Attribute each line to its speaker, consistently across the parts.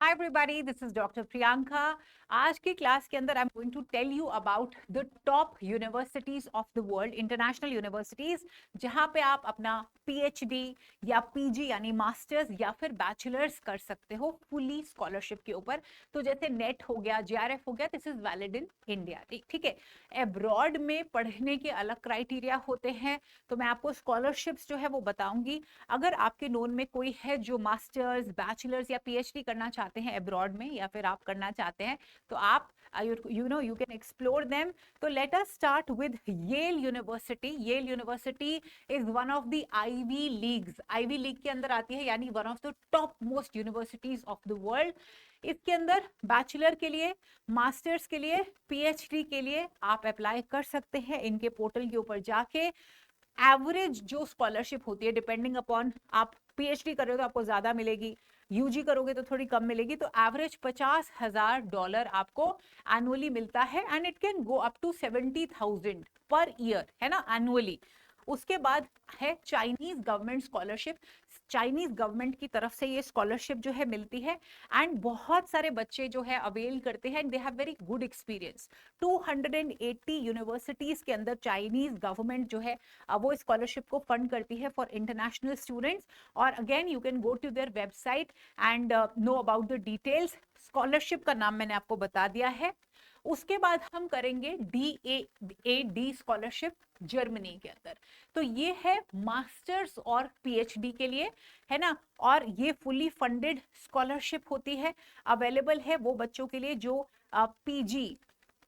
Speaker 1: Hi everybody, this is Dr. Priyanka. आज की class के अंदर I am going to tell you about the top universities of the world, international universities, जहां पे आप अपना पीएचडी या पीजी यानी मास्टर्स या फिर बैचलर्स कर सकते हो फुली स्कॉलरशिप के ऊपर। तो जैसे नेट हो गया, जेआरएफ हो गया, this is valid in India. ठीक है। एब्रॉड में पढ़ने के अलग क्राइटेरिया होते हैं, तो मैं आपको स्कॉलरशिप्स जो है वो बताऊंगी। अगर आपके नोन में कोई है जो मास्टर्स, बैचलर्स या पीएचडी करना चाहते हैं एब्रॉड में, या फिर आप करना चाहते हैं, तो आप you can explore them. तो let us start with Yale University. Yale University is one of the Ivy Leagues. Ivy League के अंदर आती है, यानी one of the top most universities of the world. इसके अंदर बैचलर के लिए, मास्टर्स के लिए, पीएचडी के लिए आप अप्लाई कर सकते हैं इनके पोर्टल के ऊपर जाके। एवरेज जो स्कॉलरशिप होती है, डिपेंडिंग अपॉन, आप पीएचडी कर रहे हो तो आपको ज्यादा मिलेगी, यूजी करोगे तो थोड़ी कम मिलेगी, तो एवरेज $50,000 आपको एनुअली मिलता है, and it can go up to 70,000 per year, है ना, एनुअली। उसके बाद है Chinese government scholarship. Chinese government की तरफ से ये स्कॉलरशिप जो है मिलती है, एंड बहुत सारे बच्चे जो है अवेल करते हैं, they have very good experience. 280 universities के अंदर चाइनीज गवर्नमेंट जो है वो स्कॉलरशिप को फंड करती है फॉर इंटरनेशनल स्टूडेंट्स। और again you can go to their website and know about the details. Scholarship का नाम मैंने आपको बता दिया है। उसके बाद हम करेंगे DAAD स्कॉलरशिप जर्मनी के अंदर। तो ये है मास्टर्स और पीएचडी के लिए, है ना, और ये फुली फंडेड स्कॉलरशिप होती है, अवेलेबल है वो बच्चों के लिए जो पीजी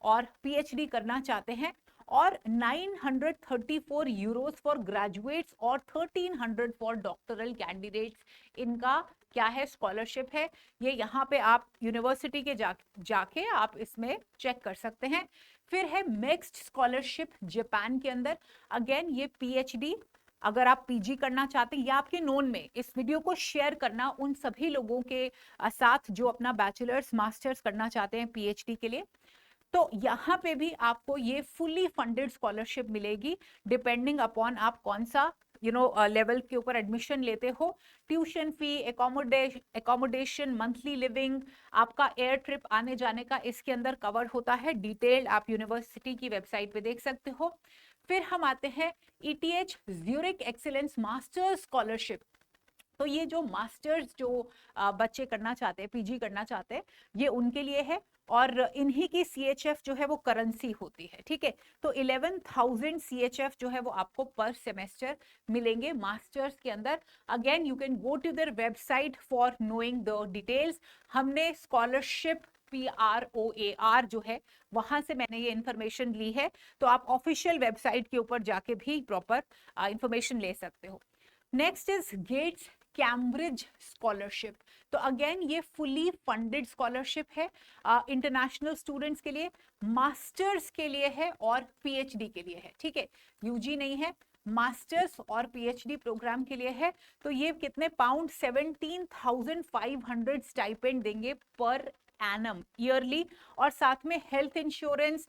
Speaker 1: और पीएचडी करना चाहते हैं। और 934 यूरोस फॉर ग्रेजुएट्स और 1300 फॉर डॉक्टरल कैंडिडेट्स, इनका क्या है, स्कॉलरशिप है। ये यहाँ पे आप यूनिवर्सिटी के जाके आप इसमें चेक कर सकते हैं। फिर है नेक्स्ट स्कॉलरशिप जापान के अंदर। अगेन ये पीएचडी, अगर आप पीजी करना चाहते हैं या आपके नोन में, इस वीडियो को शेयर करना उन सभी लोगों के साथ जो अपना बैचलर्स मास्टर्स करना चाहते हैं पीएचडी के लिए। तो यहाँ पे भी आपको ये फुली फंडेड स्कॉलरशिप मिलेगी, डिपेंडिंग अपॉन आप कौन सा लेवल के ऊपर एडमिशन लेते हो। Tuition fee, accommodation, monthly living, आपका एयर ट्रिप आने जाने का इसके अंदर कवर होता है। डिटेल आप यूनिवर्सिटी की वेबसाइट पे देख सकते हो। फिर हम आते हैं ETH Zurich excellence masters scholarship. तो ये जो मास्टर्स जो बच्चे करना चाहते हैं, पीजी करना चाहते हैं, ये उनके लिए है, और इन्हीं की CHF जो है वो करेंसी होती है। ठीक है। तो 11,000 CHF जो है वो आपको पर सेमेस्टर मिलेंगे मास्टर्स के अंदर। Again you can go to their website for knowing the details. हमने स्कॉलरशिप PROAR जो है वहां से मैंने ये इंफॉर्मेशन ली है, तो आप ऑफिशियल वेबसाइट के ऊपर जाके भी प्रॉपर इंफॉर्मेशन ले सकते हो। Next is Gates Cambridge scholarship. तो अगेन ये फुली फंडेड स्कॉलरशिप है, इंटरनेशनल स्टूडेंट्स के लिए, मास्टर्स के लिए है और पीएचडी के लिए है। ठीक है, यूजी नहीं है, मास्टर्स और पीएचडी प्रोग्राम के लिए है। तो ये कितने पाउंड, 17,500 स्टाइपेंड देंगे पर एनम ईयरली, और साथ में हेल्थ इंश्योरेंस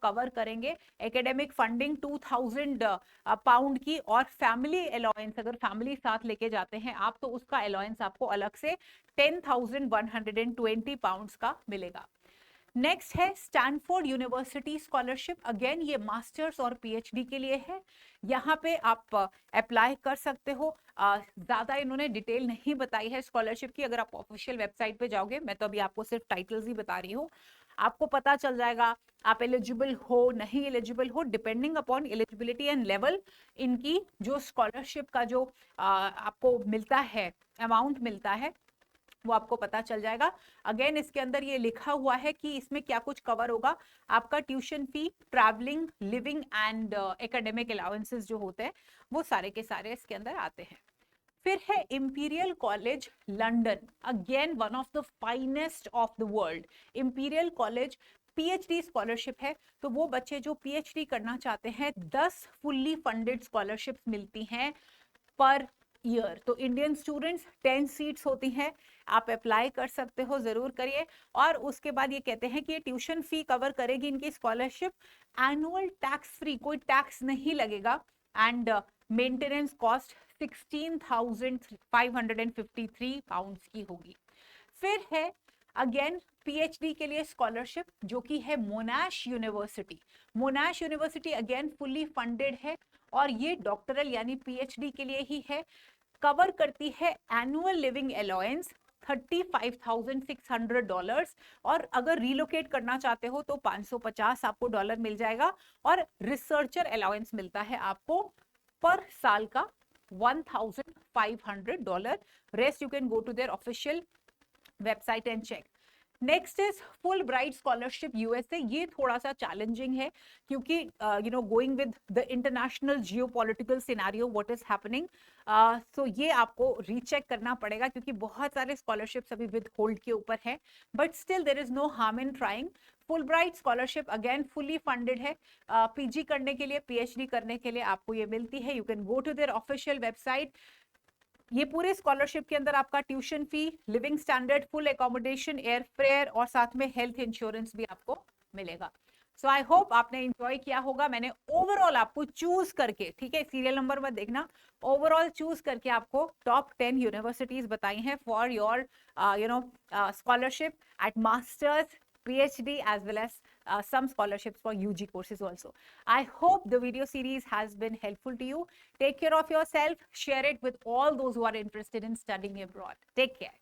Speaker 1: कवर करेंगे, एकेडमिक फंडिंग 2,000 पाउंड की, और फैमिली अलाउंस, अगर फैमिली साथ लेके जाते हैं आप तो उसका अलाउंस आपको अलग से 10,120 पाउंड्स का मिलेगा। नेक्स्ट है स्टैनफोर्ड यूनिवर्सिटी स्कॉलरशिप। अगेन ये मास्टर्स और पीएचडी के लिए है, यहाँ पे आप अप्लाई कर सकते हो। ज्यादा इन्होंने डिटेल नहीं बताई है स्कॉलरशिप की, अगर आप ऑफिशियल वेबसाइट पे जाओगे, मैं तो अभी आपको सिर्फ टाइटल्स ही बता रही हूँ, आपको पता चल जाएगा आप एलिजिबल हो नहीं एलिजिबल हो, depending upon eligibility and level. इनकी जो स्कॉलरशिप का जो आपको मिलता है, अमाउंट मिलता है, वो आपको पता चल जाएगा। अगेन इसके अंदर ये लिखा हुआ है कि इसमें क्या कुछ कवर होगा, आपका tuition fee, travelling, living and academic allowances जो होते हैं वो सारे के सारे इसके अंदर आते हैं। फिर है imperial college London, again one of the finest of the world. Imperial college PhD scholarship है, तो वो बच्चे जो पीएचडी करना चाहते हैं 10 फुल्ली फंडेड स्कॉलरशिप्स मिलती हैं पर ईयर। तो इंडियन स्टूडेंट्स 10 सीट्स होती हैं, आप अप्लाई कर सकते हो, जरूर करिए। और उसके बाद ये कहते हैं कि ये ट्यूशन फी कवर करेगी इनकी स्कॉलरशिप, एनुअल टैक्स फ्री, कोई टैक्स नहीं लगेगा, एंड मेंटेनेंस कॉस्ट 16,553 पाउंड्स की होगी। फिर है अगेन पीएचडी के लिए स्कॉलरशिप जो कि है मोनाश university. मोनाश university again fully funded है और ये डॉक्टरल यानी पीएचडी के लिए ही है। कवर करती है एनुअल लिविंग अलाउंस $35,600 और अगर रिलोकेट करना चाहते हो तो 550 आपको डॉलर मिल जाएगा और रिसर्चर अलाउंस मिलता है आपको पर साल का $1,500। Rest you can go to their official website and check. Next is Fulbright scholarship USA. ये थोड़ा सा चैलेंजिंग है क्योंकि going with the international geopolitical scenario what is happening, so ये आपको रीचेक करना पड़ेगा क्योंकि बहुत सारे स्कॉलरशिप्स अभी विद होल्ड के ऊपर है, but still there is no harm in trying. Fulbright scholarship again fully funded है। पीजी करने के लिए, पीएचडी करने के लिए आपको ये मिलती है। You can go to their official website. ये पूरे स्कॉलरशिप के अंदर आपका tuition fee, living standard, full accommodation, air fare और साथ में हेल्थ इंश्योरेंस भी आपको मिलेगा। सो आई होप आपने एंजॉय किया होगा। मैंने ओवरऑल आपको चूज करके, ठीक है, सीरियल नंबर मत देखना, ओवरऑल चूज करके आपको टॉप 10 यूनिवर्सिटीज बताई हैं for your scholarship eight masters, PhD, as well as some scholarships for UG courses also. I hope the video series has been helpful to you. Take care of yourself. Share it with all those who are interested in studying abroad. Take care.